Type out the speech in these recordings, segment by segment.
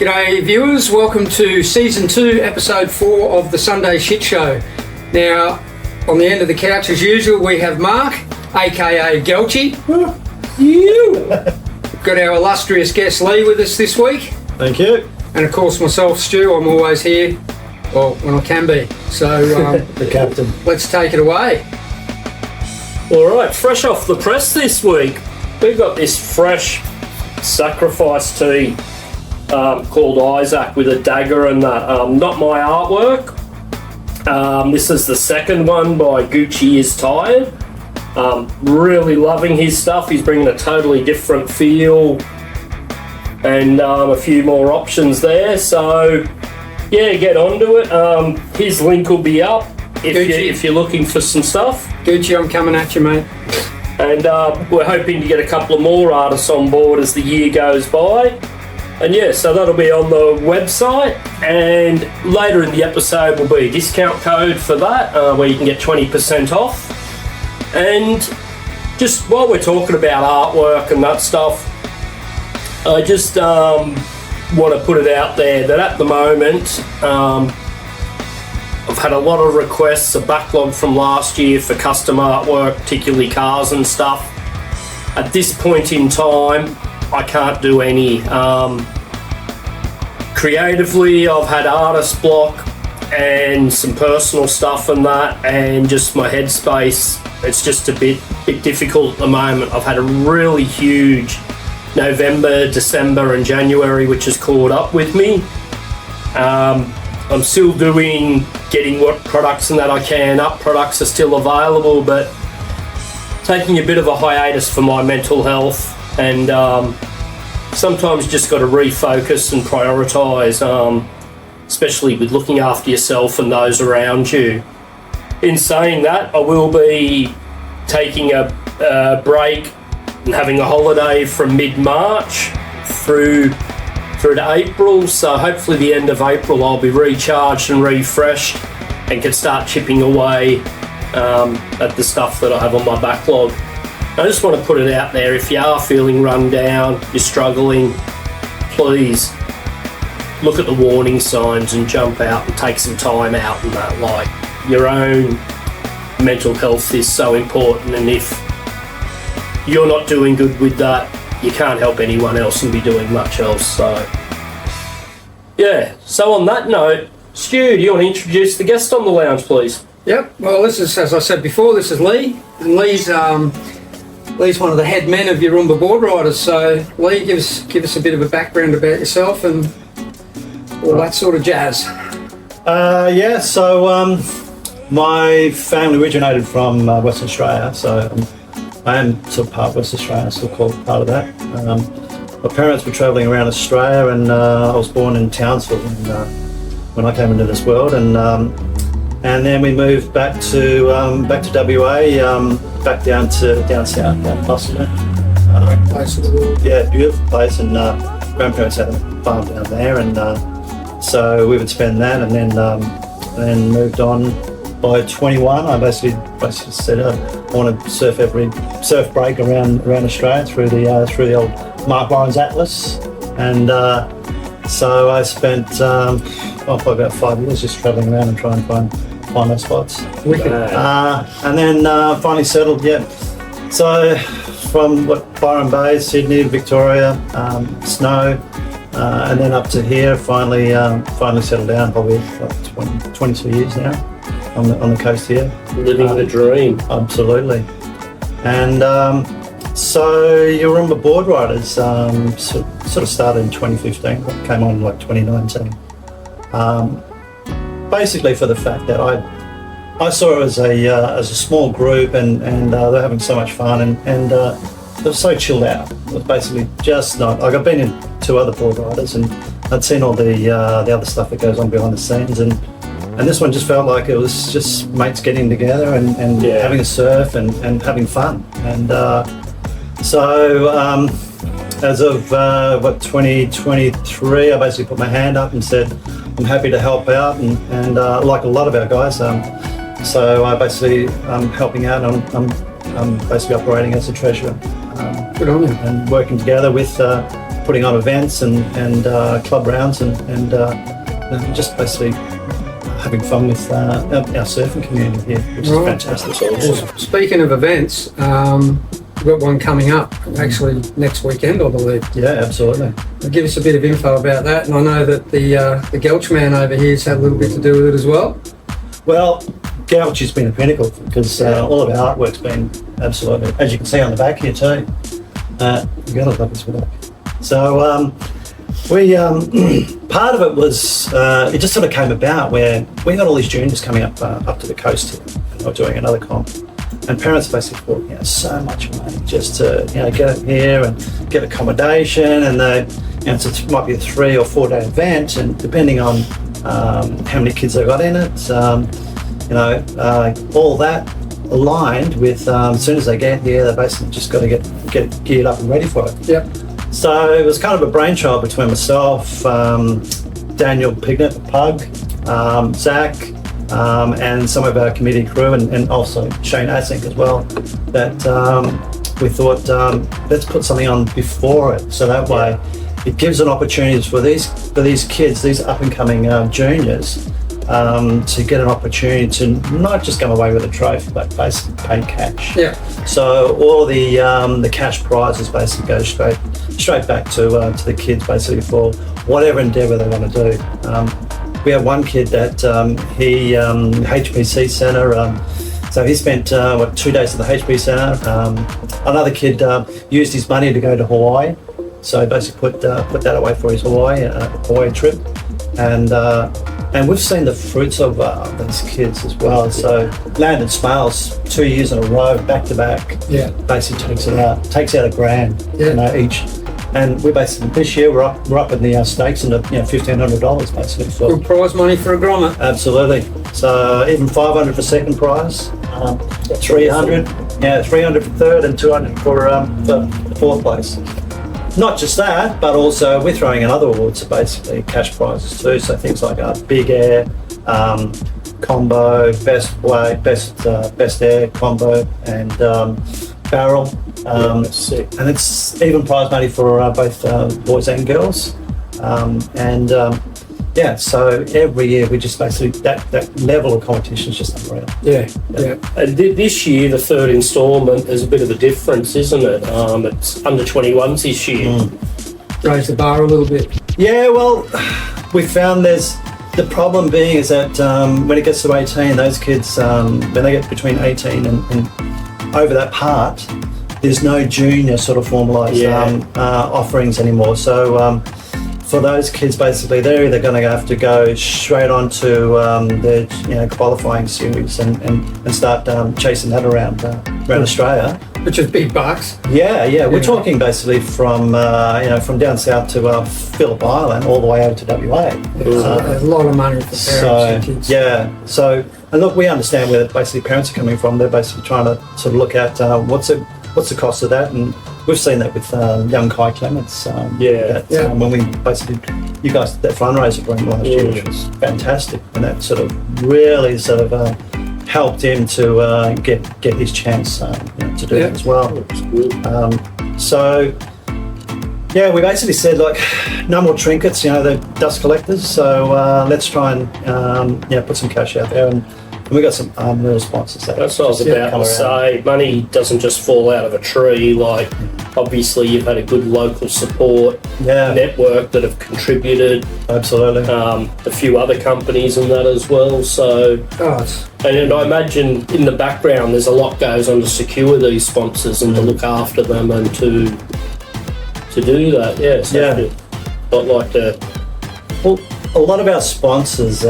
G'day viewers, welcome to Season 2, Episode 4 of the Sunday Shit Show. Now, on the end of the couch as usual, we have Mark, aka Gelchi. We've got our illustrious guest Lee with us this week. Thank you. And of course myself, Stu, I'm always here, well, when I can be. So, the captain. Let's take it away. Alright, fresh off the press this week, we've got this fresh sacrifice tee called Isaac with a dagger and that. Not my artwork. This is the second one by Gucci is Tired. Really loving his stuff. He's bringing a totally different feel and a few more options there. So, yeah, get onto it. His link will be up if you're looking for some stuff. Gucci, I'm coming at you, mate. And we're hoping to get a couple of more artists on board as the year goes by. And yeah, so that'll be on the website, and later in the episode will be a discount code for that, where you can get 20% off. And just while we're talking about artwork and that stuff, I just want to put it out there that at the moment, I've had a lot of requests, a backlog from last year for custom artwork, particularly cars and stuff. At this point in time, I can't do any. Creatively, I've had artist block and some personal stuff and that, and just my headspace, it's just a bit difficult at the moment. I've had a really huge November, December and January, which has caught up with me. I'm still getting what products and that I can up. Products are still available, but taking a bit of a hiatus for my mental health, and sometimes you just got to refocus and prioritise, especially with looking after yourself and those around you. In saying that, I will be taking a break and having a holiday from mid-March through to April, so hopefully the end of April I'll be recharged and refreshed and can start chipping away at the stuff that I have on my backlog. I just want to put it out there, if you are feeling run down, you're struggling, please look at the warning signs and jump out and take some time out and that. Like, your own mental health is so important, and if you're not doing good with that, you can't help anyone else and be doing much else. So yeah, so on that note, Stu, do you want to introduce the guest on the lounge, please? Yep, well, this is, as I said before, this is Lee. And Lee's one of the head men of Yaroomba Boardriders. So Lee, give us a bit of a background about yourself and all that sort of jazz. So my family originated from Western Australia, so I am sort of part West Australia, still called part of that. My parents were travelling around Australia, and I was born in Townsville when I came into this world, and then we moved back to WA, back down south, down Boston. Great place in the world. Yeah, beautiful place, and grandparents had a farm down there, and so we would spend that, and then moved on. By 21, I basically said I want to surf every surf break around Australia through the old Mark Lawrence Atlas, and so I spent probably about 5 years just travelling around and trying to find those spots. And then finally settled. Yeah, so from Byron Bay, Sydney, Victoria, Snow, and then up to here. Finally settled down. Probably like 22 years now. On the coast here. Living the dream. Absolutely. And so Yaroomba Boardriders sort of started in 2015, came on like 2019. Basically for the fact that I saw it as a small group, and they're having so much fun, and they were so chilled out. It was basically just not like, I've been in 2 other boardriders and I'd seen all the other stuff that goes on behind the scenes, and this one just felt like it was just mates getting together and having a surf and having fun. And so as of 2023, I basically put my hand up and said I'm happy to help out, and like a lot of our guys, so I basically I'm helping out. I'm basically operating as a treasurer, Good on you. and working together with putting on events and club rounds and just basically having fun with our surfing community here, which is fantastic. Well, speaking of events, we've got one coming up actually next weekend, I believe. Yeah, absolutely. Give us a bit of info about that, and I know that the Gelch man over here's had a little bit to do with it as well. Well, Gelch has been a pinnacle because all of our artwork's been absolutely, as you can see on the back here too. You gotta love this work. So we part of it was it just sort of came about where we had all these juniors coming up to the coast here, and they were doing another comp. And parents basically thought, so much money just to, get up here and get accommodation, and so it might be a 3 or 4 day event, and depending on how many kids they got in it, all that aligned with as soon as they get here, they basically just got to get geared up and ready for it. Yep. So it was kind of a brainchild between myself, Daniel Pignett, Pug, Zach, and some of our committee crew, and also Shane Asink as well, that we thought, let's put something on before it, so that way it gives an opportunity for these kids, these up-and-coming juniors, to get an opportunity to not just come away with a trophy, but basically pay cash. Yeah. So all the cash prizes basically go straight back to the kids, basically for whatever endeavour they want to do. We have one kid that HPC Centre, so he spent 2 days at the HP Centre. Another kid used his money to go to Hawaii, so he basically put that away for his Hawaii trip, and we've seen the fruits of these kids as well. So Landon Smales, 2 years in a row, back to back, basically takes out $1,000, each. And we're basically, this year we're up in the stakes into $1,500 basically. Good prize money for a grommet. Absolutely. So even $500 for second prize, $300 for third, and $200 for fourth place. Not just that, but also we're throwing in other awards, so basically cash prizes too. So things like Big Air, Combo, Best Weight, Best Air Combo, and Barrel. Sick. And it's even prize money for both boys and girls. So every year we just basically, that level of competition is just unreal. Yeah. And this year, the third instalment, there's a bit of a difference, isn't it? It's under 21s this year. Raise the bar a little bit. Yeah, well, we found the problem being is that when it gets to 18, those kids, when they get between 18 and over that part, there's no junior sort of formalised offerings anymore. So for those kids, basically, they're either going to have to go straight on to their qualifying series and start chasing that around Australia. Which is big bucks. Yeah. We're talking basically from down south to Phillip Island all the way over to WA. A lot of money for parents and kids. Yeah. So, and look, we understand where basically parents are coming from. They're basically trying to sort of look at what's the cost of that, and we've seen that with young Kai Clements. When we basically, you guys did that fundraiser for him last year, which was fantastic, and that sort of really helped him to get his chance to do that as well. We basically said, like, no more trinkets, the dust collectors. So let's try and put some cash out there, and we got some real sponsors. That's what I was about to say. Money doesn't just fall out of a tree. Like, obviously, you've had a good local support network that have contributed. Absolutely. A few other companies and that as well. So, and I imagine in the background, there's a lot goes on to secure these sponsors and to look after them and to do that. Not like to. Well, a lot of our sponsors,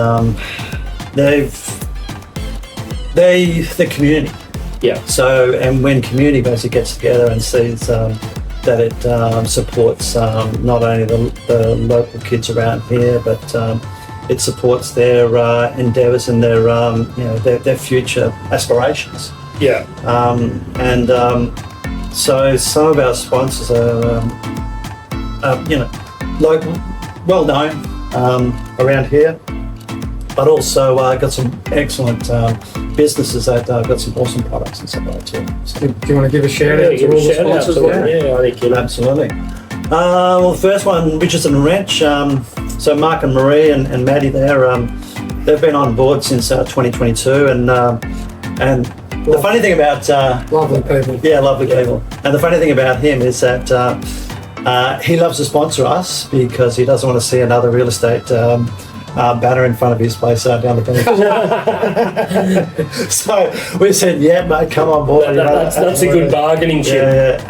the community. Yeah. So, and when community basically gets together and sees that it supports not only the local kids around here, but it supports their endeavours and their future aspirations. Yeah. So some of our sponsors are local, well known around here, but also got some excellent businesses that got some awesome products and stuff like that too. So, do you want to give a shout out to all the sponsors? I think absolutely. Well, the first one, Richardson and Wrench. So Mark and Marie and Maddie there, they've been on board since 2022, and the funny thing about Lovely people. yeah, lovely people. And the funny thing about him is that he loves to sponsor us because he doesn't want to see another real estate banner in front of his place down the beach. So we said, yeah, mate, come on board. That's a good bargaining chip. Yeah,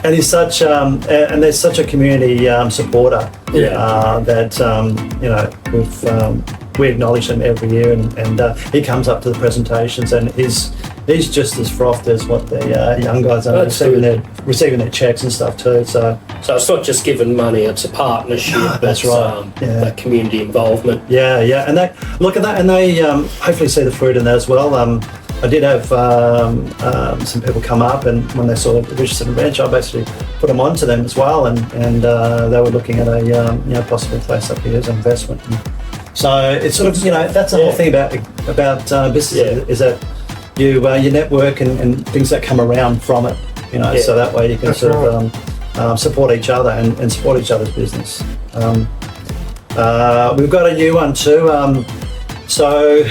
and he's such and there's such a community supporter. Yeah. That we acknowledge him every year, and he comes up to the presentations, and he's just as frothed as what the young guys are receiving their checks and stuff too. So it's not just giving money; it's a partnership. That's right. That community involvement. Yeah, and they look at that, and they hopefully see the fruit in that as well. I did have some people come up, and when they saw Richardson and Wrench, I basically put them onto them as well, and they were looking at a possible place up here as an investment. So it's sort of that's the whole thing about business is that you network and things that come around from it, so that way you can support each other and support each other's business. We've got a new one too. So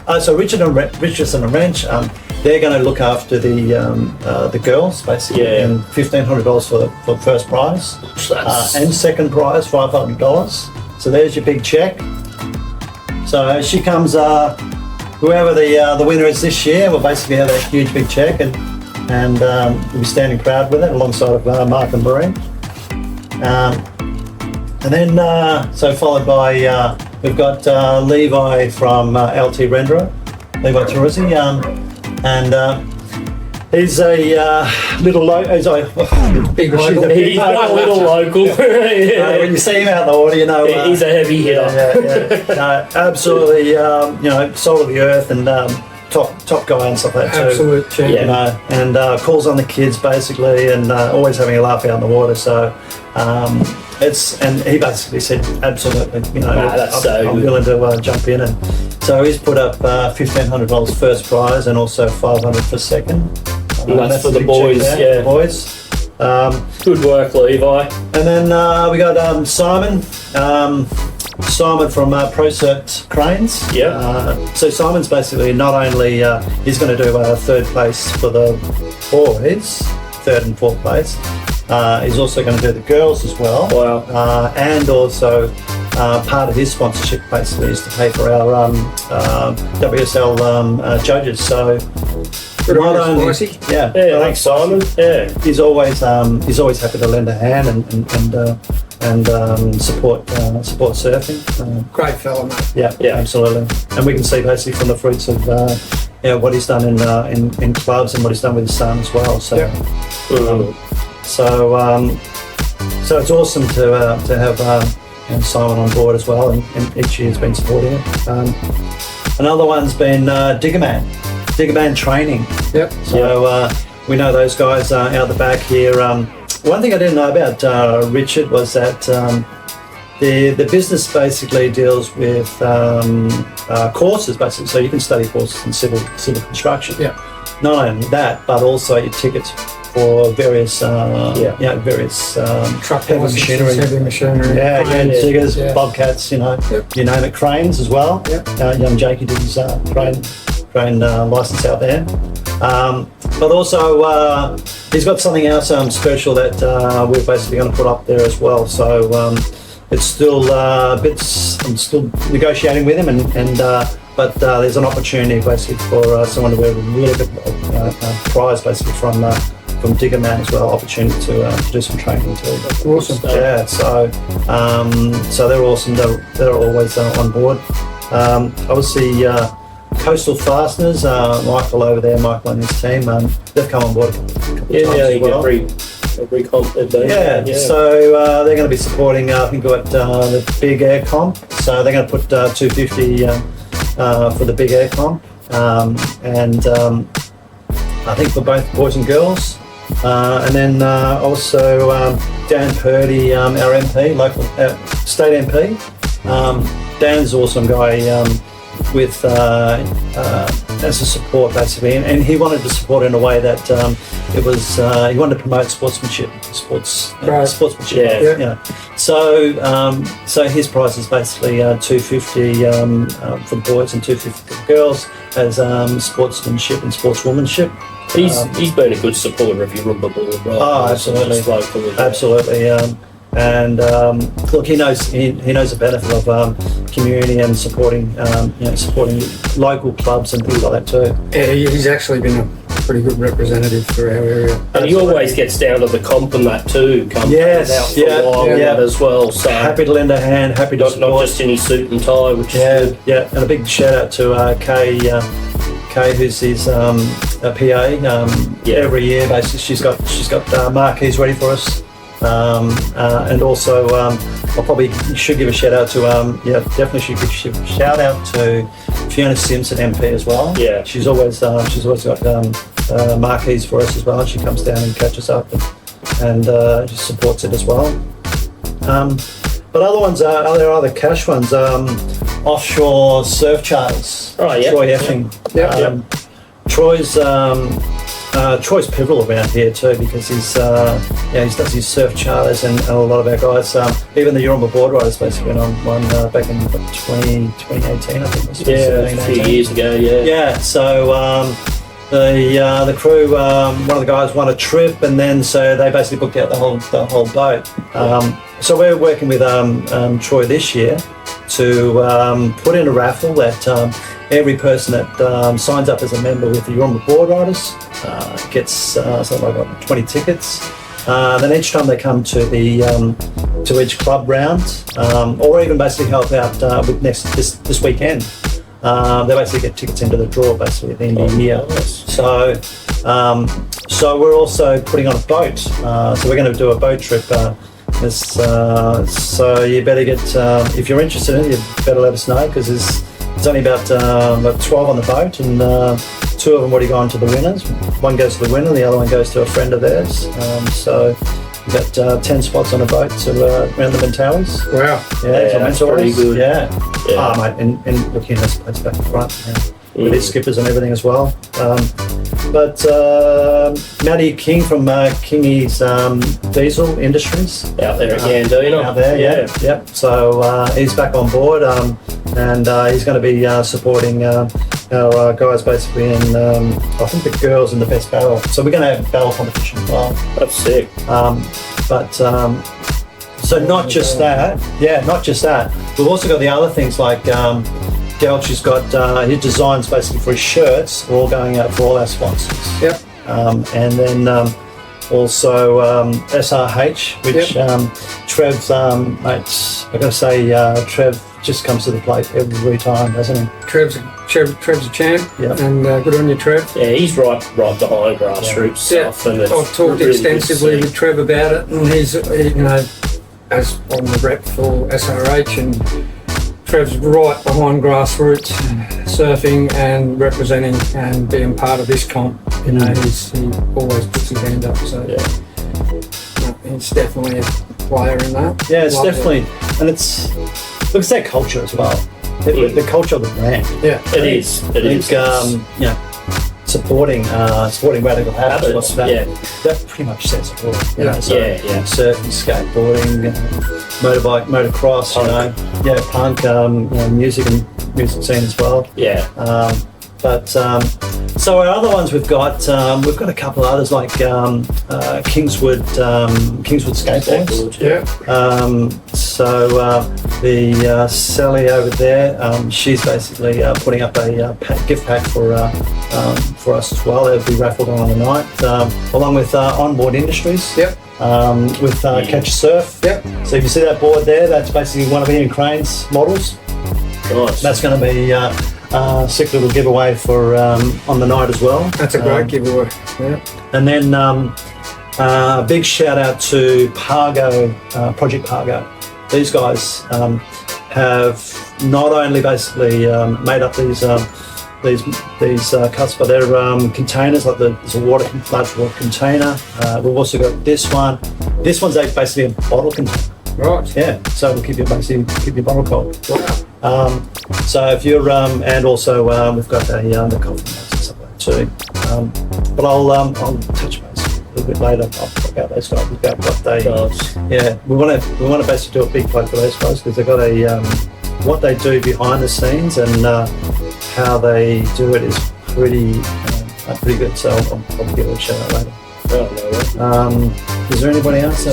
Richardson and Wrench, they're going to look after the girls basically, and $1,500 for the first prize, and second prize $500. So there's your big check. So she comes, whoever the winner is this year will basically have a huge big check, and we'll be standing proud with it alongside of Mark and Marie. And then so followed by we've got Levi from LT Renderer, Levi Teruzzi, and he's a little Big local. He's not a little local. when you see him out in the water, he's a heavy hitter. No, absolutely, salt of the earth, and top guy and stuff like that too. Absolute champion. And calls on the kids basically, and always having a laugh out in the water. So and he basically said, absolutely, I'm willing to jump in, and so he's put up $1,500 first prize and also $500 for second. And that's for the boys, the boys. Good work, Levi. And then we got Simon from ProCert Cranes. Yeah. So Simon's basically not only he's going to do third place for the boys, third and fourth place. He's also going to do the girls as well. Wow. And also part of his sponsorship basically is to pay for our WSL judges. So not only, thanks, Simon. Yeah, he's always happy to lend a hand and support surfing. Great fella, mate. Yeah, absolutely. And we can see basically from the fruits of what he's done in clubs and what he's done with his son as well. So so it's awesome to have Simon on board as well, and each year's been supporting it. Another one's been Digger Man Training. Yep. So we know those guys out the back here. One thing I didn't know about Richard was that the business basically deals with courses, basically. So you can study courses in civil construction. Yeah. Not only that, but also your tickets for various Truck heavy machinery. Diggers, bobcats, you name it, cranes as well. Yep. Young Jakey did his crane license out there. But also he's got something else special that we're basically going to put up there as well. So it's still I'm still negotiating with him, but there's an opportunity basically for someone to win a really good prize basically from Digger Man as well, opportunity to do some training too. Awesome. Yeah, so they're awesome. They're always on board. Obviously, Coastal Fasteners, Michael over there, Michael and his team, they've come on board a couple of times as well. Every comp they've done. So they're going to be supporting, I think, the Big Air Comp. So they're going to put 250 for the Big Air Comp, and I think for both boys and girls. And then also Dan Purdy, our MP, local state MP. Dan's an awesome guy. as a support basically, and he wanted to support in a way that it was he wanted to promote sportsmanship. Yeah. You know. So his price is basically $250 for boys and $250 for girls as sportsmanship and sportswomanship. He's been a good supporter of Yaroomba Boardriders. Oh, absolutely, Locally. absolutely. And look, he knows the benefit of community and supporting supporting local clubs and things like that too. Yeah, he's actually been a pretty good representative for our area. And he always gets down to the comp and that too. Yes, out for a while with that as well. So Happy to lend a hand, happy to not support. just in his suit and tie, which is good. Yeah, and a big shout out to Kay, who's his PA. Every year, basically, she's got marquees ready for us. And also, I probably should give a shout out to definitely should give a shout out to Fiona Simpson MP as well. Yeah, she's always got marquees for us as well. She comes down and catches up and just supports it as well. But other ones are there other cash ones? Offshore surf charters. Oh yeah, Troy Effing. Troy's pivotal around here too because he does his surf charters and a lot of our guys, even the Yaroomba Boardriders basically went on one back in 2018 I think. A few years ago. Yeah. So the crew, one of the guys won a trip, and then so they basically booked out the whole boat. So we're working with Troy this year to put in a raffle that every person that signs up as a member with the Yaroomba Boardriders gets something like 20 tickets. Then each time they come to to each club round, or even basically help out with this weekend, they basically get tickets into the draw basically at the end of the year. So we're also putting on a boat. So we're going to do a boat trip. So you better get, if you're interested in it, you better let us know because there's only about 12 on the boat, and 2 of them already gone to the winners. One goes to the winner, the other one goes to a friend of theirs. So we've got 10 spots on a boat around the Mentawais. Wow. Yeah, that's pretty good. Yeah. Mate, and looking at this place back in front, with his skippers and everything as well. But Matty King from Kingy's Diesel Industries. Out there again, do you know? Out there, yeah. So he's back on board, and he's going to be supporting our guys basically in, I think the girls in the best barrel. So we're going to have a barrel competition as well. That's sick. So not just that. We've also got the other things like Gelch has got his designs basically for his shirts are all going out for all our sponsors. Yep. And then also SRH, which Trev's mate, I gotta say Trev just comes to the plate every time, doesn't he? Trev's a champ, and good on you, Trev. Yeah, he's right behind grassroots stuff. And I've talked really extensively with Trev about it, and he's as on the rep for SRH, and Trev's right behind grassroots surfing and representing and being part of this comp. He always puts his hand up. So he's definitely a player in that. Yeah, it's definitely, and it's that culture as well. The culture of the brand. Yeah, it is. Supporting radical habits. That pretty much sets it all. Surfing, skateboarding, motorbike, motocross. Punk. Punk, music and music scene as well. Yeah. So our other ones we've got a couple others like Kingswood skateboards. The Sally over there, she's basically putting up a gift pack for us as well. It'll be raffled on the night, along with Onboard Industries. With Catch Surf. So if you see that board there, that's basically one of Ian Crane's models. Nice. That's going to be sick little giveaway for on the night as well. That's a great giveaway. And then a big shout out to Pargo, Project Pargo. These guys have not only basically made up these cuts, but they're containers, like there's a large water container. We've also got this one. This one's basically a bottle container. Right. Yeah, so it'll keep your bottle cold. So if you're, and also we've got the coffee mates and stuff like that too. But I'll touch base a little bit later. I'll talk about those guys, about what they. Yeah, we want to basically do a big plug for those guys because they've got what they do behind the scenes and how they do it is pretty good. So I'll give it a shout out later. Is there anybody else?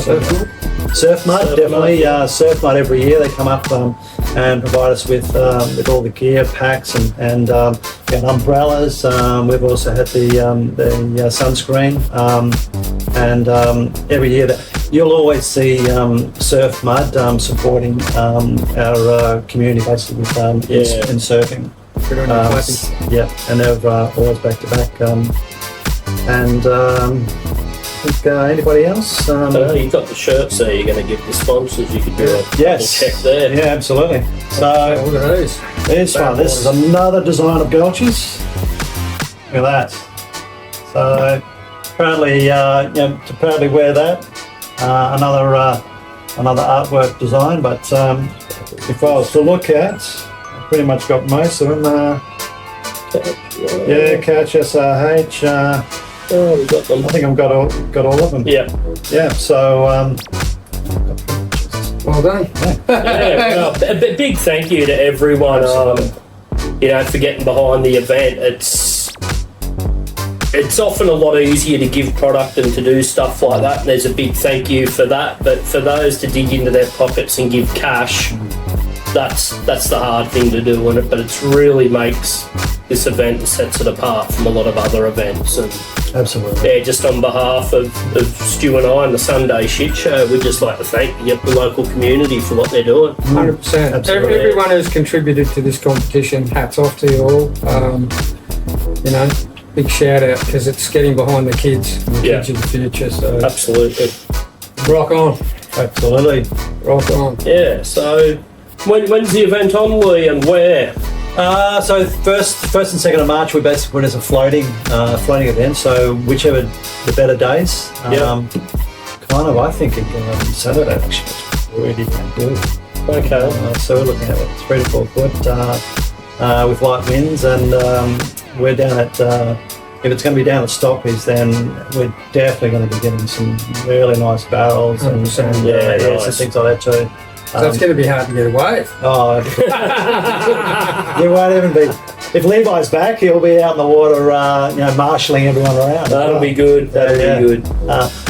Surf Mud, definitely. Surf Mud every year they come up and provide us with all the gear, packs, and umbrellas. We've also had the sunscreen, and every year you'll always see Surf Mud supporting our community basically with in surfing. And they're always back to back. Anybody else? You've got the shirts there. You're going to give the sponsors. You could do a check there. Yeah, absolutely. So look at those. There's one. This is another design of Gulch's. Look at that. So proudly, to proudly wear that. Another artwork design. But if I was to look at, I've pretty much got most of them. Catch SRH. We've got them. I think I've got all of them. Yeah. So well done. Well, a big thank you to everyone. For getting behind the event. It's often a lot easier to give product than to do stuff like that. And there's a big thank you for that. But for those to dig into their pockets and give cash, that's the hard thing to do. But it really makes this event and sets it apart from a lot of other events. And absolutely. Yeah, just on behalf of Stu and I and the Sunday Shit Show, we'd just like to thank the local community for what they're doing. 100%. Absolutely. Everyone who's contributed to this competition, hats off to you all. Big shout out because it's getting behind the kids and the kids of the future. So absolutely. Rock on. Absolutely. Rock on. Yeah, so when's the event on, Lee, and where? So first and 2nd of March we basically put it as a floating event. So whichever the better days. I think Saturday actually it's really good. Okay. So we're looking at 3 to 4 foot with light winds, and we're down at. If it's going to be down at Stockies, then we're definitely going to be getting some really nice barrels and some things like that too. So it's going to be hard to get away. Oh, you won't even be. If Levi's back, he'll be out in the water, marshalling everyone around. That'll be good. That'll be good.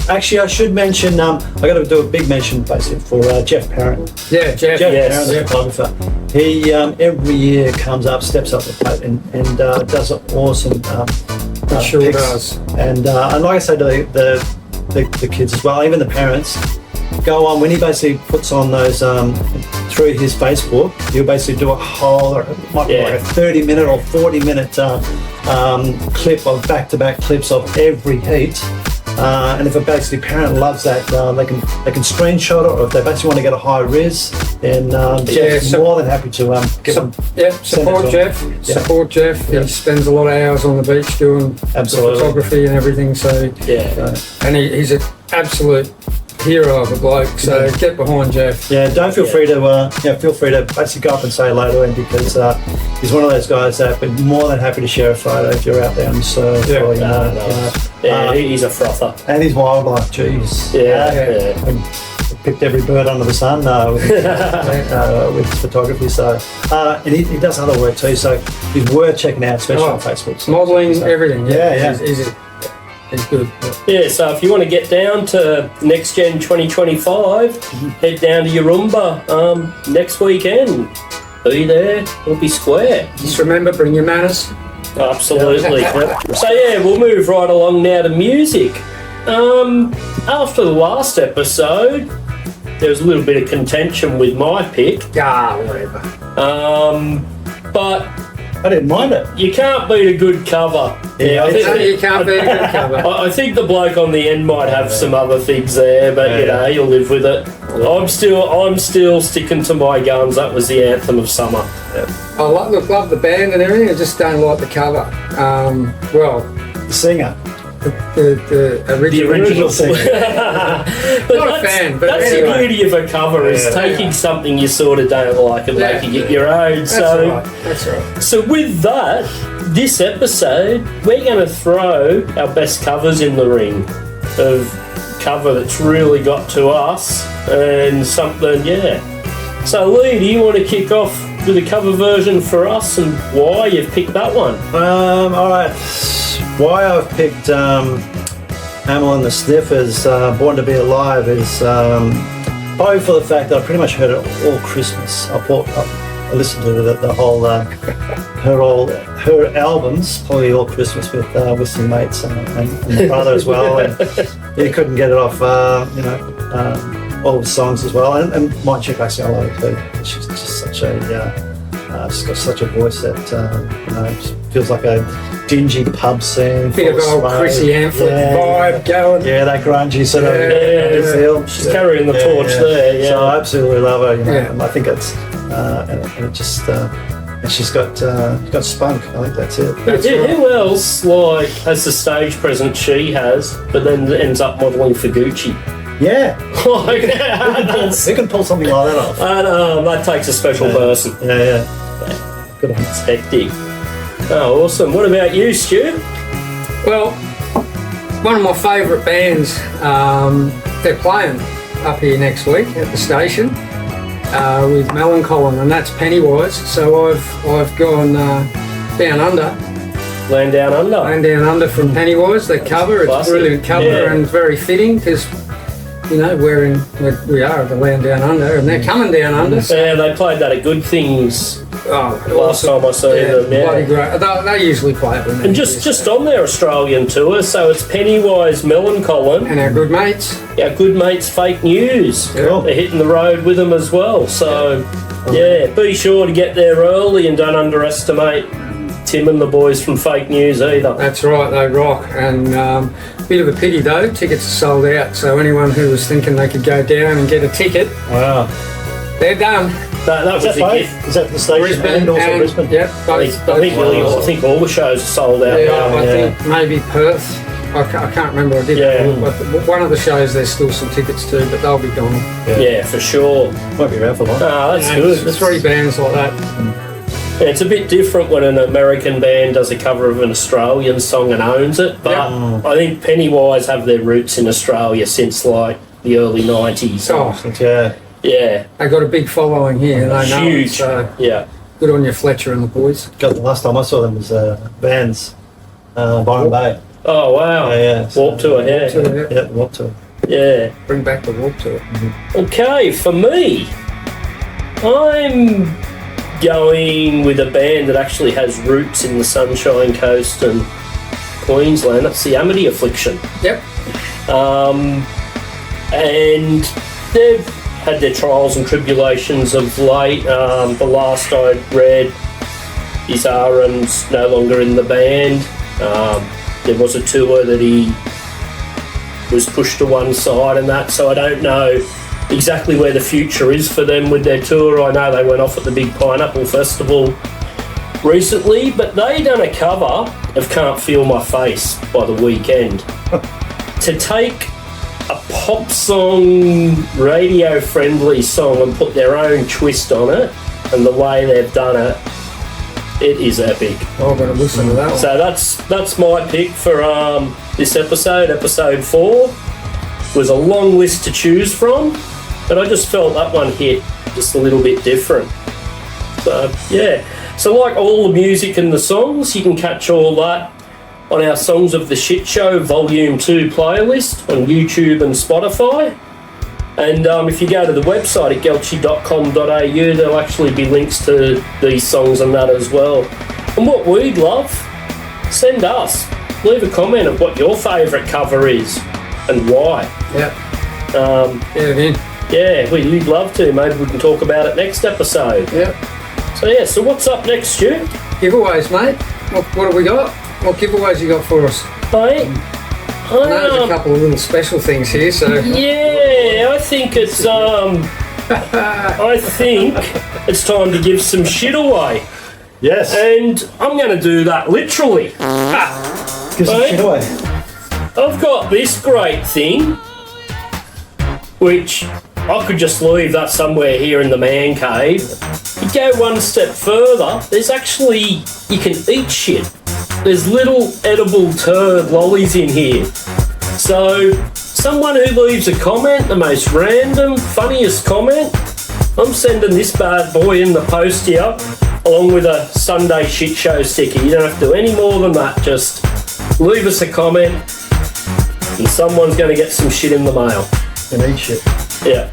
Actually, I should mention. I got to do a big mention, basically, for Jeff Parent. Yeah, Jeff. Parent, the photographer. He every year comes up, steps up the plate, and does an awesome. Sure pics. does. And like I say to the kids as well, even the parents. Go on when he basically puts on those through his Facebook. He'll basically do a whole, like a 30-minute or 40-minute clip of back-to-back clips of every heat. And if a basically parent loves that, they can screenshot it, or if they basically want to get a high res, then Jeff's more than happy to support Jeff. Yeah. Support Jeff. He spends a lot of hours on the beach doing the photography and everything. So and he's an absolute hero of a bloke, so get behind Jeff. Yeah, don't feel free to basically go up and say hello to him, because he's one of those guys that would be more than happy to share a photo if you're out there on the surf. He's a frother. And his wildlife, jeez. Picked every bird under the sun with his photography. So, and he does other work too. So he's worth checking out, especially on Facebook. So, modelling, everything. He's good. Yeah, so if you want to get down to Next Gen 2025, head down to Yaroomba next weekend. Be there, it'll be square. Just remember, bring your manners. Absolutely. So we'll move right along now to music. After the last episode, there was a little bit of contention with my pick. Whatever. But I didn't mind it. You can't beat a good cover. Yeah, I think you can't beat a good cover. I think the bloke on the end might have some other things there, but you'll live with it. I'm still sticking to my guns. That was the anthem of summer. I love the band and everything. I just don't like the cover. The singer. the original. The original thing. But Not a fan, but that's anyway. the beauty of a cover is Yeah. taking something you sort of don't like and making it your own. That's So, right. That's right. so with that, this episode, we're going to throw our best covers in the ring of cover that's really got to us and something, yeah. So Lee, do you want to kick off with a cover version for us and why you've picked that one? All right. Why I've picked Amyl and the Sniffers, Born to Be Alive, is probably for the fact that I pretty much heard it all Christmas. I listened to the whole her albums probably all Christmas with some mates and my brother as well, and you couldn't get it off. All the songs as well, and my chick actually I love her too. She's just such a she's got such a voice that just feels like a dingy pub scene. Bit of old Chrissy Amphlett vibe going. Yeah, that grungy sort of Yeah. feel. She's carrying the torch there, yeah. So I absolutely love her. Yeah. And I think it's and it just and she's got spunk. I think that's it. Who else has the stage presence she has, but then ends up modelling for Gucci? Yeah, Like, who can pull something like that off? that takes a special person. Yeah. Good one. It's hectic. Oh, awesome. What about you, Stu? Well, one of my favourite bands, they're playing up here next week at the station with Melancholy, and that's Pennywise. So I've gone down under. Land Down Under. Land Down Under from Pennywise. The cover, it's a classic. brilliant cover Yeah. and very fitting because, we are at the Land Down Under and they're coming down under. So, Yeah, they played that at Good Things oh, last time I saw them. Yeah. bloody great. They usually play it when And just on their Australian tour, so it's Pennywise, Melancholy, and our good mates. our good mates Fake News. Cool. They're hitting the road with them as well. So, yeah, be sure to get there early and don't underestimate Tim and the boys from Fake News either. That's right, they rock. And bit of a pity though, tickets are sold out. So anyone who was thinking they could go down and get a ticket, Wow. they're done. That was Is a that gift. both? Is that the station Brisbane and also and Brisbane? yep, I think all the shows are sold out Yeah, now. I yeah. think maybe Perth. I can't remember. I did. Yeah. But one of the shows there's still some tickets to, but they'll be gone. Yeah, for sure. Won't be around for long. That's And good. there's 3 bands like that. Yeah, it's a bit different when an American band does a cover of an Australian song and owns it, but I think Pennywise have their roots in Australia since like the early 90s. Oh, Yeah. Yeah, they got a big following here. They know it, huge. so Yeah. good on you, Fletcher and the boys. God, the last time I saw them was Vans, Byron Bay. Oh, wow. Yeah. Warp Tour, yeah. So, yeah, Yeah, Warp Tour. Yeah. bring back the Warp Tour. Okay, for me, I'm going with a band that actually has roots in the Sunshine Coast and Queensland. That's the Amity Affliction. Yep. And they've had their trials and tribulations of late. The last I read is Aaron's no longer in the band. There was a tour that he was pushed to one side and that, so I don't know exactly where the future is for them with their tour. I know they went off at the big Pineapple Festival recently, but they done a cover of Can't Feel My Face by The Weeknd. To take a pop song, radio friendly song and put their own twist on it, and the way they've done it, it is epic. I'm going to listen to that one. So that's my pick for this episode 4. Was a long list to choose from, but I just felt that one hit just a little bit different. So yeah, so like all the music and the songs, you can catch all that on our Songs of the Shit Show Volume 2 playlist on YouTube and Spotify. And if you go to the website at gelchi.com.au, there'll actually be links to these songs and that as well. And what we'd love, send us, leave a comment of what your favourite cover is and why. Yep. Yeah, man. yeah, we'd love to. Maybe we can talk about it next episode. Yep. So yeah, so what's up next, Stu? Giveaways, mate. What have we got? What giveaways you got for us? Hey, There's a couple of little special things here, so yeah, I think it's I think it's time to give some shit away, Yes. and I'm going to do that literally. Give some Hey. shit away. I've got this great thing, which I could just leave that somewhere here in the man cave. You go one step further, there's actually, you can eat shit. There's little edible turd lollies in here. So, someone who leaves a comment, the most random, funniest comment, I'm sending this bad boy in the post here, along with a Sunday shit show sticker. You don't have to do any more than that. Just leave us a comment, and someone's going to get some shit in the mail. And eat shit. Yeah.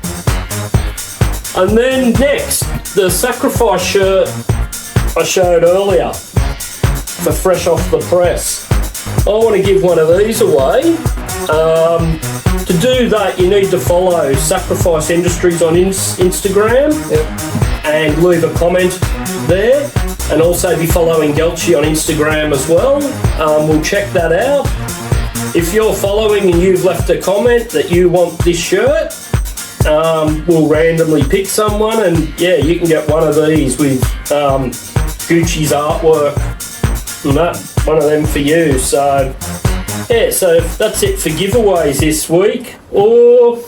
And then next, the sacrifice shirt I showed earlier for fresh off the press. I want to give one of these away. To do that, you need to follow Sacrifice Industries on Instagram and leave a comment there, and also be following Gelchi on Instagram as well. We'll check that out. If you're following and you've left a comment that you want this shirt, we'll randomly pick someone, and yeah, you can get one of these with Gucci's artwork and that, one of them for you. So yeah, so that's it for giveaways this week. Or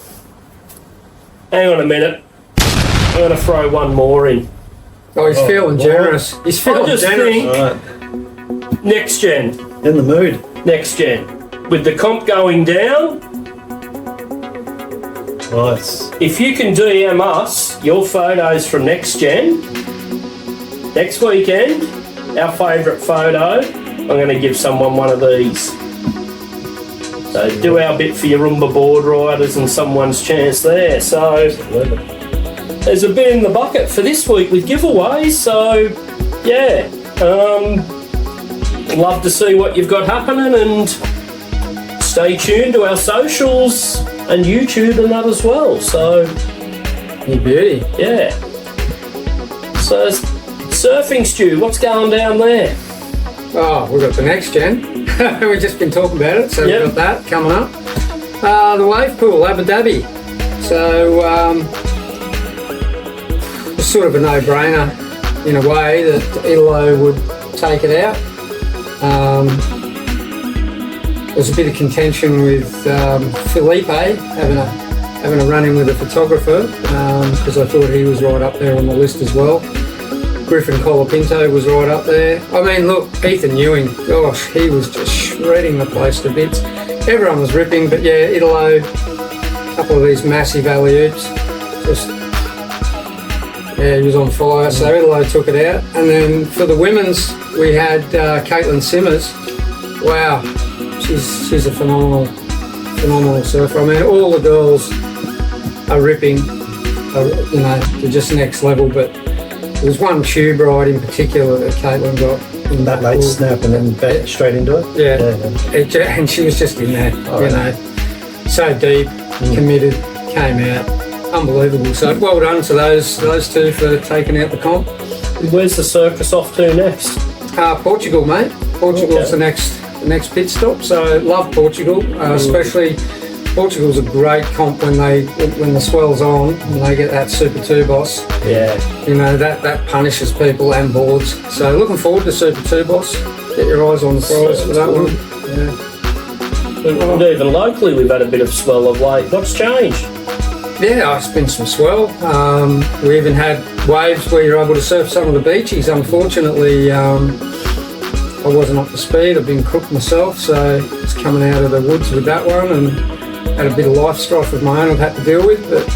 hang on a minute, I'm going to throw one more in. Oh, he's feeling generous. He's feeling I just generous. think next gen. In the mood. Next gen. With the comp going down, Nice. if you can DM us your photos from next gen, next weekend, our favourite photo, I'm going to give someone one of these. So do our bit for Yaroomba Boardriders and someone's chance there. So there's a bit in the bucket for this week with giveaways. So yeah, love to see what you've got happening, and stay tuned to our socials and YouTube and that as well. So You beauty. yeah. So surfing, Stu, what's going down there? Oh, we've got the next gen. We've just been talking about it, so Yep. we've got that coming up. The wave pool, Abu Dhabi. So it's sort of a no-brainer in a way that Italo would take it out. There's a bit of contention with Felipe having a run-in with a photographer, because I thought he was right up there on the list as well. Griffin Colapinto was right up there. I mean, look, Ethan Ewing, gosh, he was just shredding the place to bits. Everyone was ripping, but yeah, Italo, a couple of these massive alley-oops, just, yeah, he was on fire, so Italo took it out. And then for the women's, we had Caitlin Simmers. Wow, she's a phenomenal surfer. I mean, all the girls are ripping, you know, they're just next level, but there was one tube ride in particular that Caitlin got in That late snap and then back straight into it. Yeah. And she was just in there, you know, so deep, committed, came out, unbelievable. So well done to those two for taking out the comp. Where's the circus off to next? Portugal, mate. Portugal's Okay. the next pit stop. So love Portugal, especially. Portugal's a great comp when the swell's on and they get that Super 2 boss. Yeah. You know, that punishes people and boards. So looking forward to Super 2 boss. Get your eyes on the prize for that one. Yeah. And even locally, we've had a bit of swell of late. What's changed? Yeah, it's been some swell. We even had waves where you're able to surf some of the beaches. Unfortunately, I wasn't up to speed. I've been cooked myself, so it's coming out of the woods with that one, and had a bit of life strife of my own I've had to deal with, but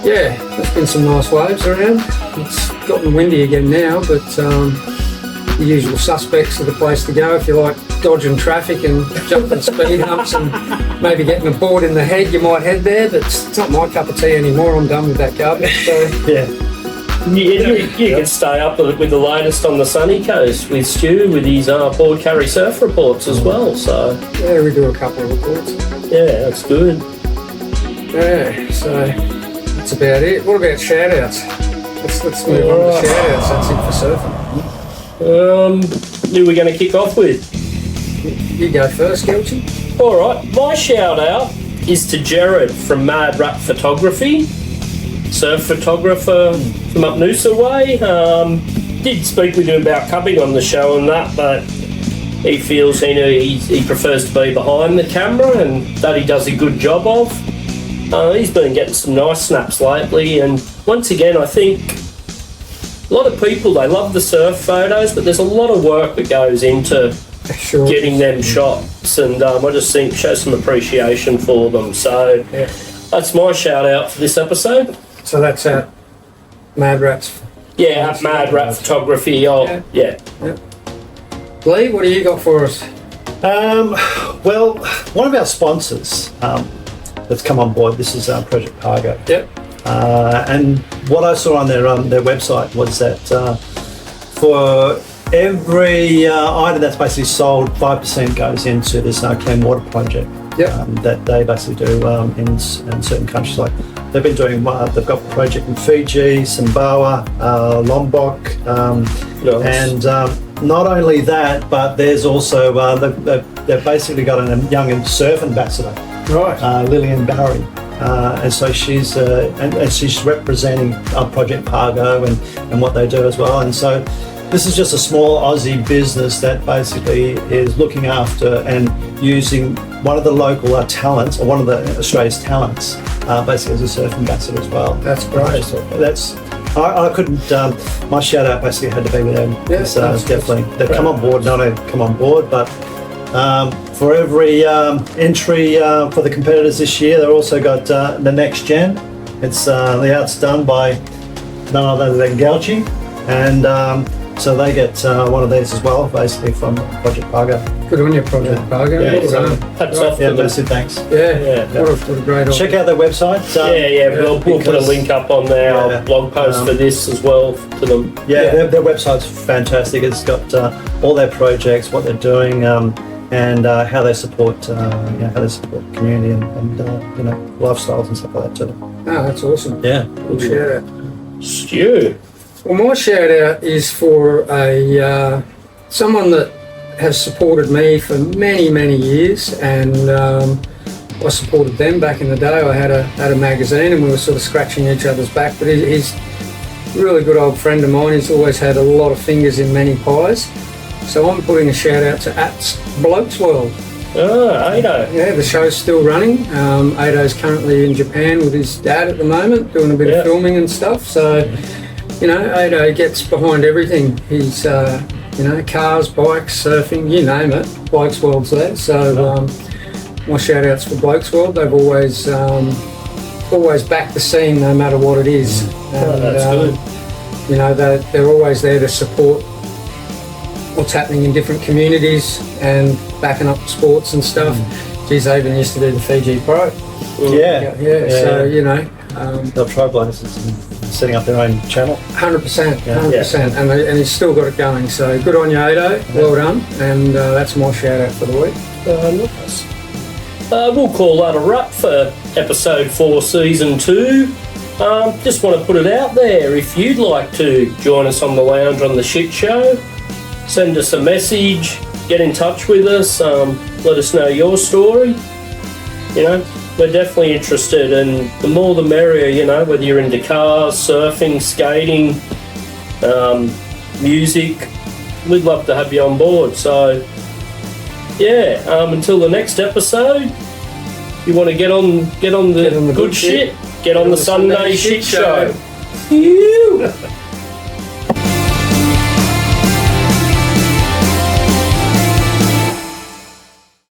yeah, there's been some nice waves around. It's gotten windy again now, but the usual suspects are the place to go if you like dodging traffic and jumping speed humps and maybe getting a board in the head. You might head there, but it's not my cup of tea anymore. I'm done with that garbage. So Yeah. You can stay up with the latest on the sunny coast with Stu with his board carry surf reports as well. So yeah, we do a couple of reports. yeah, that's good. Yeah, so that's about it. What about shout-outs? Let's move on to shout-outs. That's it for surfing. Who are we going to kick off with? You go first, Gelchi. All right, my shout out is to Jared from Mad Rat Photography, surf photographer from up Noosa way. Did speak with him about cupping on the show and that, but he feels he prefers to be behind the camera, and that he does a good job of. He's been getting some nice snaps lately, and once again, I think a lot of people, they love the surf photos, but there's a lot of work that goes into getting them shots, and I just think show some appreciation for them. So that's my shout out for this episode. So that's Mad Rats. Yeah, Mad Rat Photography. Oh, yeah. Lee, what do you got for us? Well, one of our sponsors that's come on board, this is Project Cargo. Yep. And what I saw on their website was that for every item that's basically sold, 5% goes into this clean water project. Yep. That they basically do in certain countries. Like they've been doing, they've got a project in Fiji, Sumbawa, Lombok, Nice. and not only that, but there's also they've basically got a young surf ambassador, Right. Lillian Barry. And so she's and she's representing Project Cargo and what they do as well. And so this is just a small Aussie business that basically is looking after and using one of the local talents, or one of the Australia's talents, basically as a surf ambassador as well. That's great. So that's I couldn't. My shout out basically had to be with them. Yeah, It's, definitely they've great. come on board. Not only come on board, but for every entry for the competitors this year, they've also got the next gen. It's the art's done by none other than Gauchi, and so they get one of these as well, basically from Project Cargo. Good on you, Project Cargo. Yeah, Well done. Hats off Yeah, to them. massive thanks. Yeah. What a great Check out their website. We'll put a because- link up on our Yeah, blog post for this as well to them. Yeah, their website's fantastic. It's got all their projects, what they're doing, and how they support, how they support the community and lifestyles and stuff like that too. Oh, that's awesome. Yeah. Good shout out. Stu. Well, my shout out is for someone that has supported me for many, many years, and I supported them back in the day. I had a magazine, and we were sort of scratching each other's back. But he's a really good old friend of mine. He's always had a lot of fingers in many pies. So I'm putting a shout out to Blokes World. Ah, Ado. Yeah, the show's still running. Ado's currently in Japan with his dad at the moment, doing a bit of filming and stuff. So, Ado gets behind everything. He's, cars, bikes, surfing, you name it. Blokes World's there. So, my shout outs for Blokes World. They've always backed the scene no matter what it is. And, That's good. They're always there to support what's happening in different communities and backing up sports and stuff. Geez, they even used to do the Fiji Pro. Yeah. So, They're trailblazers and setting up their own channel. 100%, 100%. And he's still got it going. So good on you, Ado. Well done. And that's my shout out for the week. Nice. We'll call that a wrap for episode 4, season 2. Just want to put it out there. If you'd like to join us on the lounge on the Shit Show, send us a message, get in touch with us, let us know your story. We're definitely interested, and the more the merrier, whether you're into cars, surfing, skating, music, we'd love to have you on board. So, until the next episode, you want to get on the good shit, get on the Sunday Shit Show.